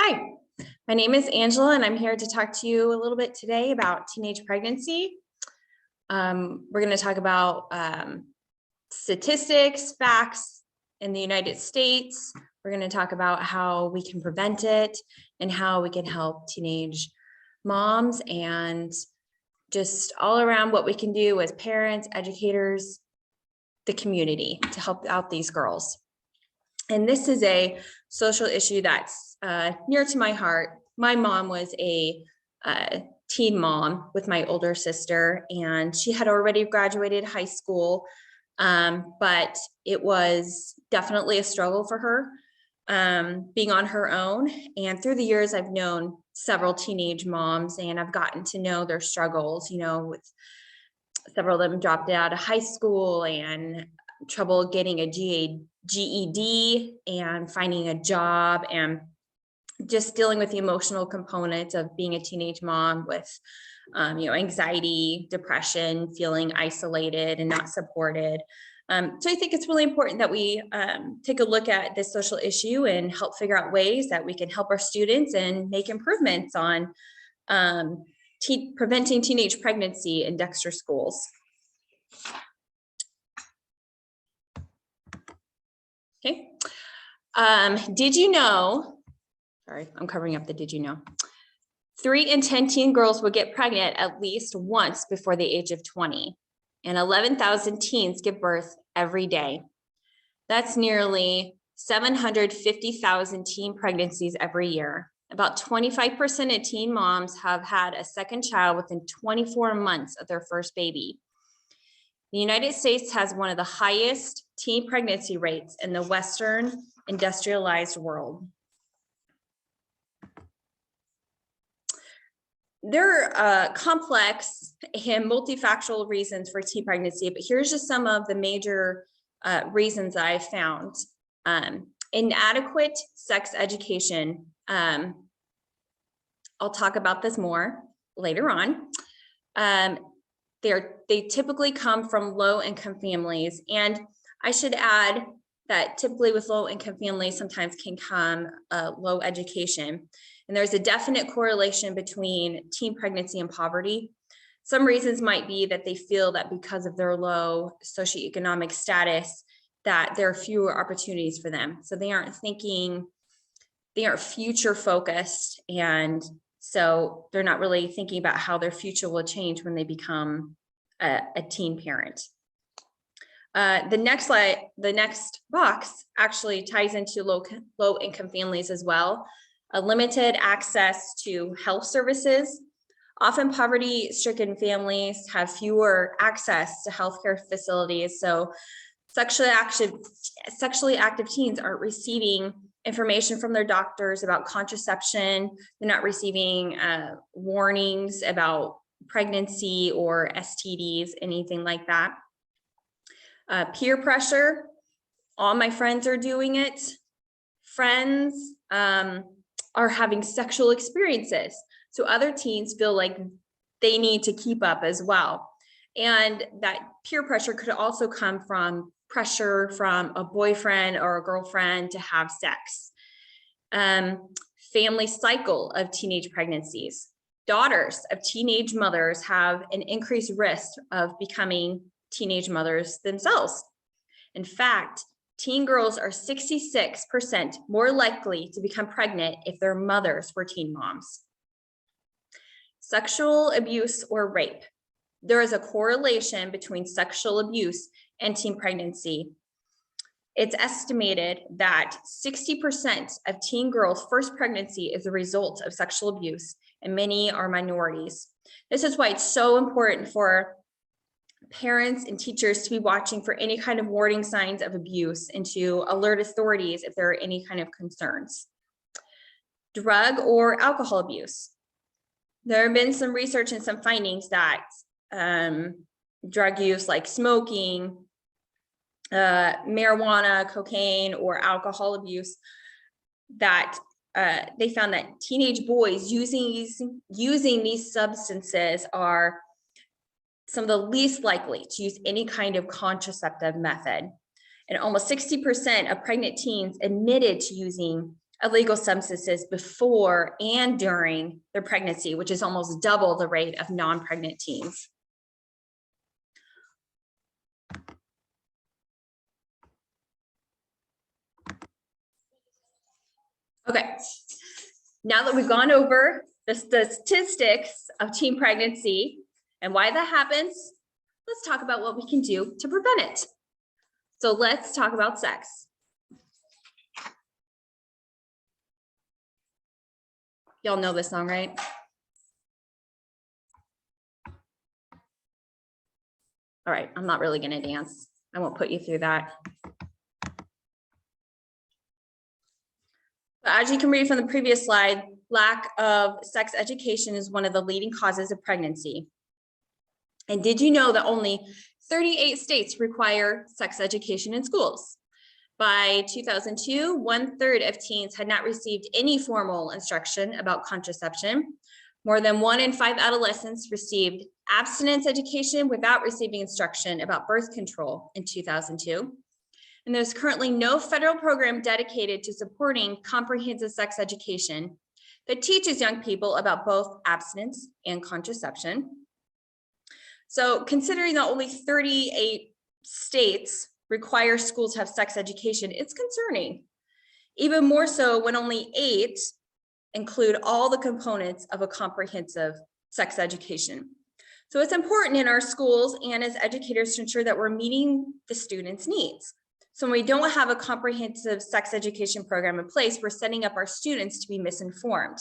Hi, my name is Angela and I'm here to talk to you a little bit today about teenage pregnancy. We're going to talk about statistics, facts in the United States. We're going to talk about how we can prevent it and how we can help teenage moms and just all around what we can do as parents, educators, the community to help out these girls. And this is a social issue that's near to my heart. My mom was a teen mom with my older sister, and she had already graduated high school, but it was definitely a struggle for her being on her own. And through the years, I've known several teenage moms, and I've gotten to know their struggles, with several of them dropped out of high school and trouble getting a GED and finding a job, and just dealing with the emotional components of being a teenage mom with anxiety, depression, feeling isolated and not supported. So I think it's really important that we take a look at this social issue and help figure out ways that we can help our students and make improvements on preventing teenage pregnancy in Dexter schools. Okay. Did you know, sorry, I'm covering up the did you know, 3 in 10 teen girls will get pregnant at least once before the age of 20, and 11,000 teens give birth every day. That's nearly 750,000 teen pregnancies every year. About 25% of teen moms have had a second child within 24 months of their first baby. The United States has one of the highest teen pregnancy rates in the Western industrialized world. There are complex and multifactorial reasons for teen pregnancy, but here's just some of the major reasons I found. Inadequate sex education. I'll talk about this more later on. They typically come from low-income families, and I should add that typically with low-income families sometimes can come low education, and there's a definite correlation between teen pregnancy and poverty. Some reasons might be that they feel that because of their low socioeconomic status that there are fewer opportunities for them, so they aren't future focused, and so they're not really thinking about how their future will change when they become a teen parent. The next box actually ties into low income families as well. A limited access to health services. Often poverty-stricken families have fewer access to healthcare facilities, so sexually active teens aren't receiving information from their doctors about contraception. They're not receiving warnings about pregnancy or STDs, anything like that. Peer pressure. All my friends are doing it. Friends are having sexual experiences, so other teens feel like they need to keep up as well. And that peer pressure could also come from pressure from a boyfriend or a girlfriend to have sex. Family cycle of teenage pregnancies. Daughters of teenage mothers have an increased risk of becoming teenage mothers themselves. In fact, teen girls are 66% more likely to become pregnant if their mothers were teen moms. Sexual abuse or rape. There is a correlation between sexual abuse and teen pregnancy. It's estimated that 60% of teen girls' first pregnancy is a result of sexual abuse, and many are minorities. This is why it's so important for parents and teachers to be watching for any kind of warning signs of abuse and to alert authorities if there are any kind of concerns. Drug or alcohol abuse. There have been some research and some findings that drug use like smoking, marijuana, cocaine, or alcohol abuse, that they found that teenage boys using these substances are some of the least likely to use any kind of contraceptive method. And almost 60% of pregnant teens admitted to using illegal substances before and during their pregnancy, which is almost double the rate of non-pregnant teens. Okay, now that we've gone over the statistics of teen pregnancy and why that happens, let's talk about what we can do to prevent it. So let's talk about sex. Y'all know this song, right? All right, I'm not really gonna dance. I won't put you through that. But as you can read from the previous slide, lack of sex education is one of the leading causes of pregnancy. And did you know that only 38 states require sex education in schools? By 2002, 1/3 of teens had not received any formal instruction about contraception. More than 1 in 5 adolescents received abstinence education without receiving instruction about birth control in 2002. And there's currently no federal program dedicated to supporting comprehensive sex education that teaches young people about both abstinence and contraception. So considering that only 38 states require schools to have sex education, it's concerning. Even more so when only 8 include all the components of a comprehensive sex education. So it's important in our schools and as educators to ensure that we're meeting the students' needs. So when we don't have a comprehensive sex education program in place, we're setting up our students to be misinformed.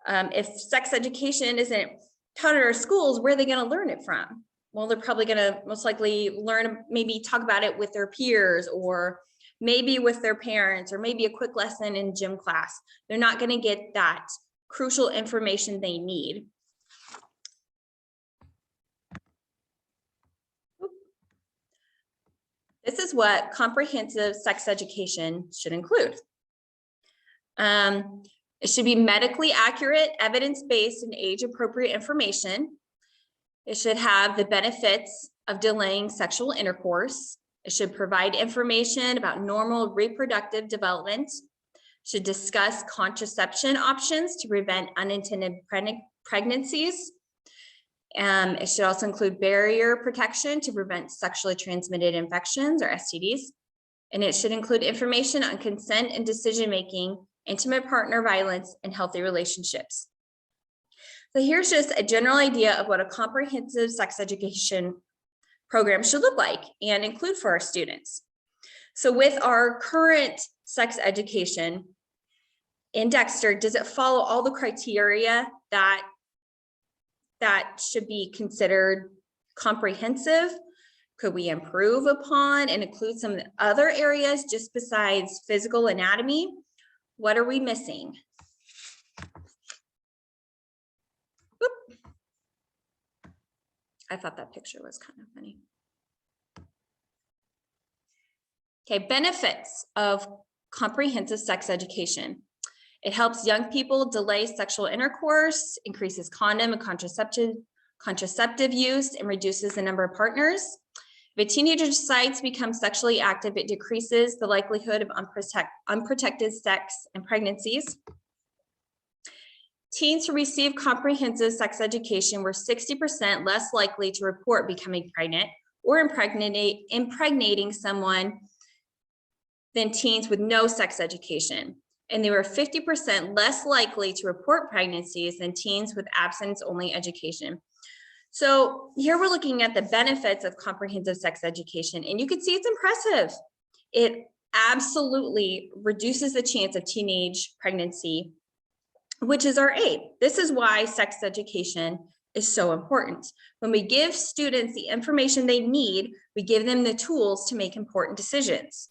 If sex education isn't taught at our schools, where are they going to learn it from? Well, they're probably going to most likely learn, maybe talk about it with their peers, or maybe with their parents, or maybe a quick lesson in gym class. They're not going to get that crucial information they need. This is what comprehensive sex education should include. It should be medically accurate, evidence-based, and age-appropriate information. It should have the benefits of delaying sexual intercourse. It should provide information about normal reproductive development. It should discuss contraception options to prevent unintended pregnancies. It should also include barrier protection to prevent sexually transmitted infections or STDs. And it should include information on consent and decision-making, intimate partner violence, and healthy relationships. So here's just a general idea of what a comprehensive sex education program should look like and include for our students. So with our current sex education in Dexter, does it follow all the criteria that should be considered comprehensive? Could we improve upon and include some other areas just besides physical anatomy? What are we missing? Whoop. I thought that picture was kind of funny. Okay, benefits of comprehensive sex education. It helps young people delay sexual intercourse, increases condom and contraceptive use, and reduces the number of partners. If a teenager decides to become sexually active, it decreases the likelihood of unprotected sex and pregnancies. Teens who receive comprehensive sex education were 60% less likely to report becoming pregnant or impregnating someone than teens with no sex education. And they were 50% less likely to report pregnancies than teens with abstinence-only education. So here we're looking at the benefits of comprehensive sex education, and you can see it's impressive. It absolutely reduces the chance of teenage pregnancy, which is our aim. This is why sex education is so important. When we give students the information they need, we give them the tools to make important decisions.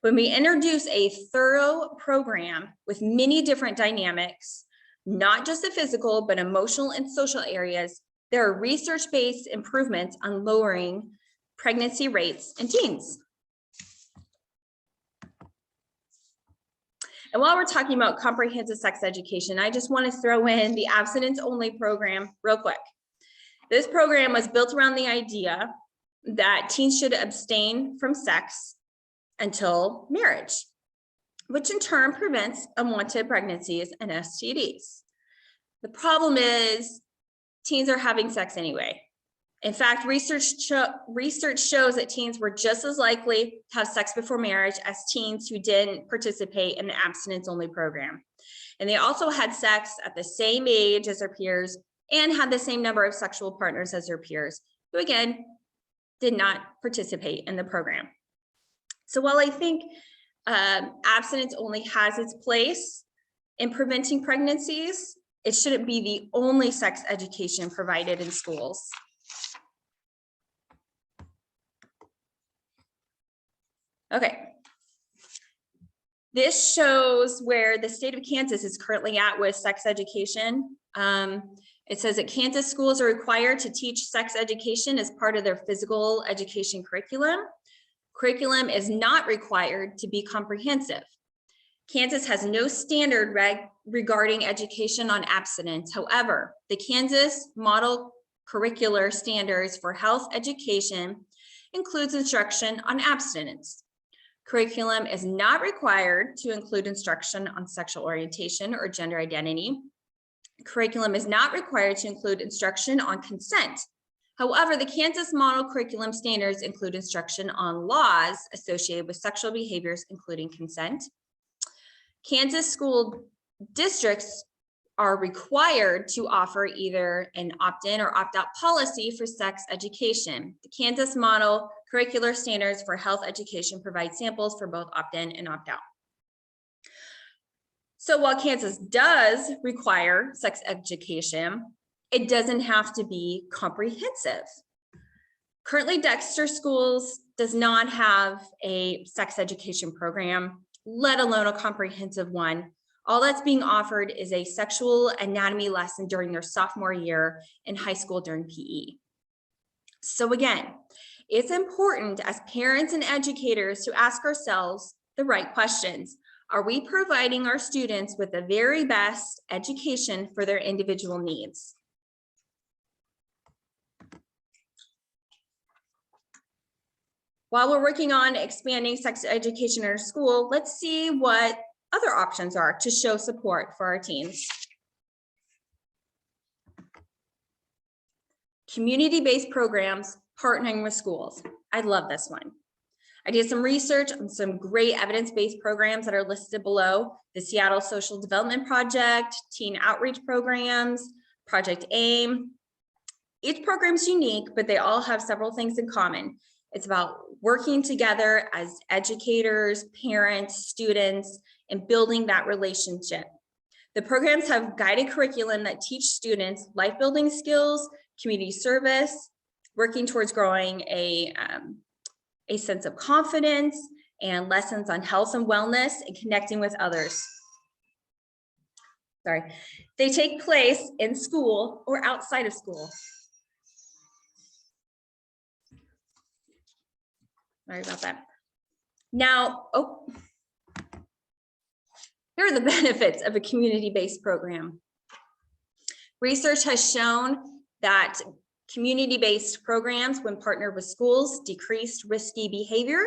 When we introduce a thorough program with many different dynamics, not just the physical, but emotional and social areas, there are research-based improvements on lowering pregnancy rates in teens. And while we're talking about comprehensive sex education, I just want to throw in the abstinence-only program real quick. This program was built around the idea that teens should abstain from sex until marriage. which in turn prevents unwanted pregnancies and STDs. The problem is teens are having sex anyway. In fact, research shows that teens were just as likely to have sex before marriage as teens who didn't participate in the abstinence-only program. And they also had sex at the same age as their peers and had the same number of sexual partners as their peers, who again, did not participate in the program. So while I think abstinence only has its place in preventing pregnancies, it shouldn't be the only sex education provided in schools. Okay. This shows where the state of Kansas is currently at with sex education. It says that Kansas schools are required to teach sex education as part of their physical education curriculum. Curriculum is not required to be comprehensive. Kansas has no standard regarding education on abstinence. However, the Kansas Model Curricular Standards for Health Education includes instruction on abstinence. Curriculum is not required to include instruction on sexual orientation or gender identity. Curriculum is not required to include instruction on consent. However, the Kansas Model Curriculum Standards include instruction on laws associated with sexual behaviors, including consent. Kansas school districts are required to offer either an opt-in or opt-out policy for sex education. The Kansas Model Curricular Standards for Health Education provide samples for both opt-in and opt-out. So while Kansas does require sex education, it doesn't have to be comprehensive. Currently, Dexter Schools does not have a sex education program, let alone a comprehensive one. All that's being offered is a sexual anatomy lesson during their sophomore year in high school during PE. So again, it's important as parents and educators to ask ourselves the right questions. Are we providing our students with the very best education for their individual needs? While we're working on expanding sex education in our school, let's see what other options are to show support for our teens. Community-based programs partnering with schools. I love this one. I did some research on some great evidence-based programs that are listed below: the Seattle Social Development Project, Teen Outreach Programs, Project AIM. Each program is unique, but they all have several things in common. It's about working together as educators, parents, students, and building that relationship. The programs have guided curriculum that teach students life building skills, community service, working towards growing a sense of confidence, and lessons on health and wellness and connecting with others. Sorry, they take place in school or outside of school. Sorry about that. Now, here are the benefits of a community-based program. Research has shown that community-based programs, when partnered with schools, decreased risky behavior.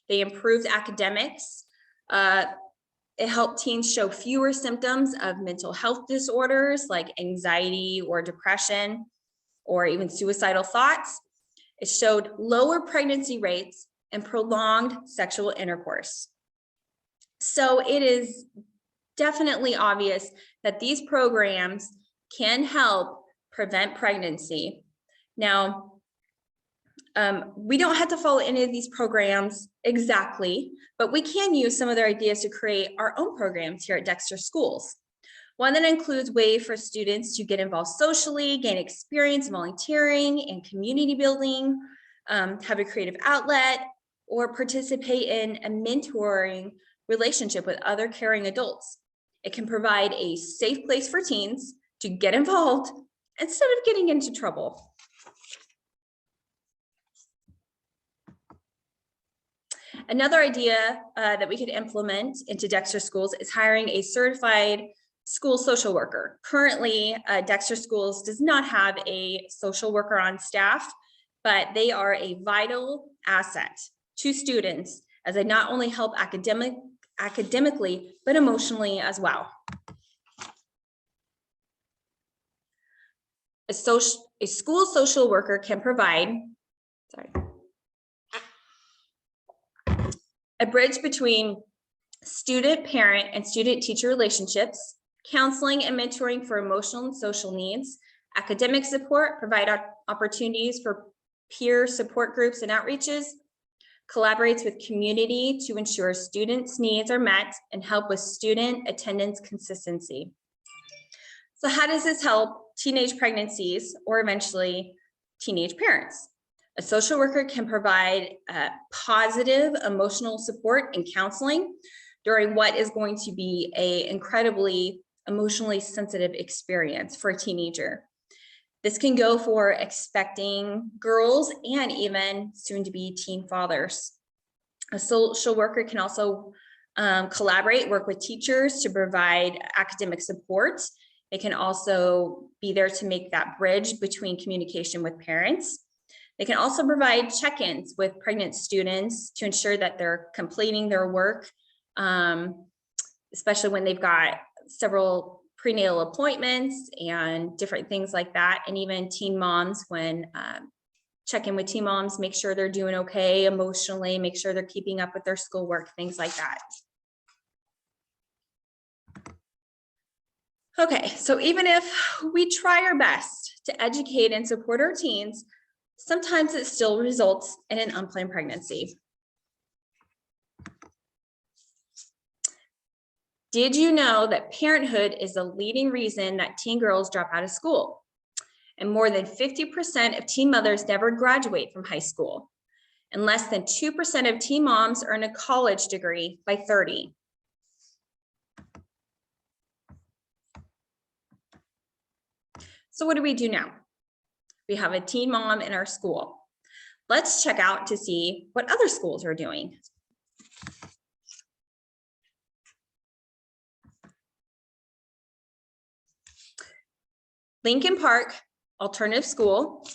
They improved academics. It helped teens show fewer symptoms of mental health disorders like anxiety or depression, or even suicidal thoughts. It showed lower pregnancy rates and prolonged sexual intercourse. So it is definitely obvious that these programs can help prevent pregnancy. Now, we don't have to follow any of these programs exactly, but we can use some of their ideas to create our own programs here at Dexter Schools. One that includes ways for students to get involved socially, gain experience volunteering and community building, have a creative outlet, or participate in a mentoring relationship with other caring adults. It can provide a safe place for teens to get involved instead of getting into trouble. Another idea that we could implement into Dexter Schools is hiring a certified school social worker. Currently, Dexter Schools does not have a social worker on staff, but they are a vital asset to students as they not only help academic academically, but emotionally as well. A school social worker can provide, a bridge between student, parent, and student-teacher relationships, counseling and mentoring for emotional and social needs, academic support, provide opportunities for peer support groups and outreaches, collaborates with community to ensure students' needs are met, and help with student attendance consistency. So how does this help teenage pregnancies or eventually teenage parents? A social worker can provide positive emotional support and counseling during what is going to be an incredibly emotionally sensitive experience for a teenager. This can go for expecting girls and even soon to be teen fathers. A social worker can also collaborate, work with teachers to provide academic support. They can also be there to make that bridge between communication with parents. They can also provide check-ins with pregnant students to ensure that they're completing their work, especially when they've got several prenatal appointments and different things like that. And even teen moms, when check in with teen moms, make sure they're doing okay emotionally, make sure they're keeping up with their schoolwork, things like that. Okay, so even if we try our best to educate and support our teens, sometimes it still results in an unplanned pregnancy. Did you know that parenthood is the leading reason that teen girls drop out of school? And more than 50% of teen mothers never graduate from high school. And less than 2% of teen moms earn a college degree by 30. So what do we do now? We have a teen mom in our school. Let's check out to see what other schools are doing. Lincoln Park Alternative School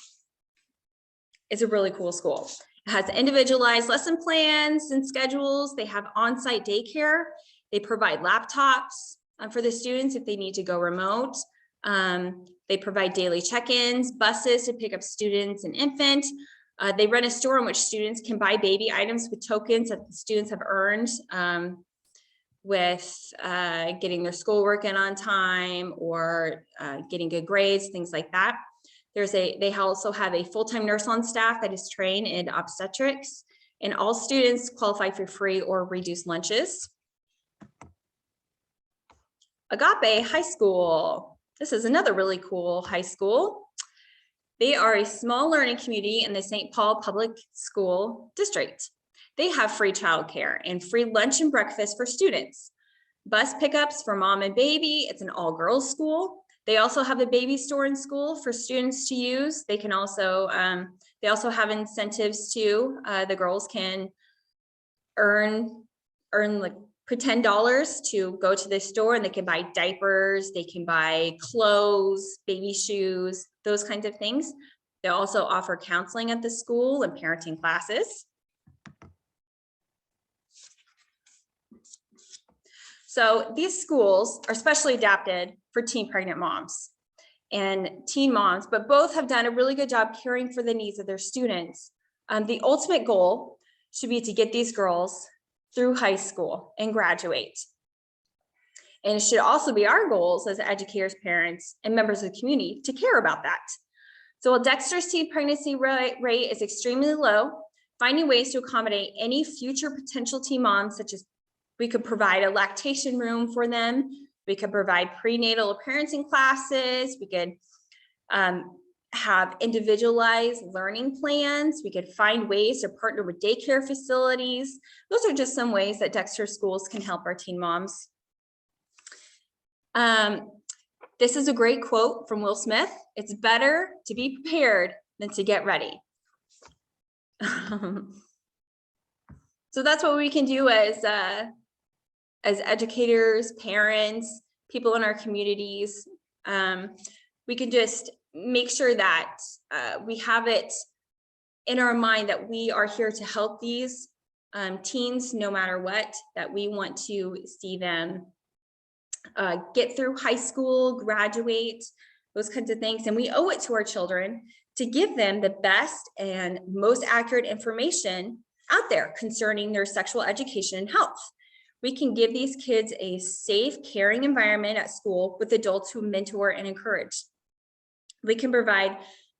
is a really cool school. It has individualized lesson plans and schedules. They have on-site daycare. They provide laptops for the students if they need to go remote. They provide daily check-ins, buses to pick up students and infant. They run a store in which students can buy baby items with tokens that the students have earned with getting their schoolwork in on time or getting good grades, things like that. They also have a full-time nurse on staff that is trained in obstetrics, and all students qualify for free or reduced lunches. Agape High School. This is another really cool high school. They are a small learning community in the St. Paul Public School District. They have free childcare and free lunch and breakfast for students. Bus pickups for mom and baby. It's an all-girls school. They also have a baby store in school for students to use. They can also, they also have incentives too. The girls can earn like $10 to go to the store, and they can buy diapers, they can buy clothes, baby shoes, those kinds of things. They also offer counseling at the school and parenting classes. So these schools are specially adapted for teen pregnant moms and teen moms, but both have done a really good job caring for the needs of their students. The ultimate goal should be to get these girls through high school and graduate. And it should also be our goals as educators, parents, and members of the community to care about that. So while Dexter's teen pregnancy rate is extremely low, finding ways to accommodate any future potential teen moms, such as we could provide a lactation room for them, we could provide prenatal parenting classes, we could have individualized learning plans. We could find ways to partner with daycare facilities. Those are just some ways that Dexter schools can help our teen moms. This is a great quote from Will Smith. It's better to be prepared than to get ready. So that's what we can do as educators, parents, people in our communities. We can just make sure that we have it in our mind that we are here to help these teens, no matter what, that we want to see them get through high school, graduate, those kinds of things. And we owe it to our children to give them the best and most accurate information out there concerning their sexual education and health. We can give these kids a safe, caring environment at school with adults who mentor and encourage. We can provide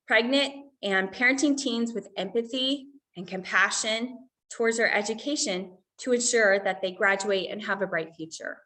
pregnant and parenting teens with empathy and compassion towards their education to ensure that they graduate and have a bright future.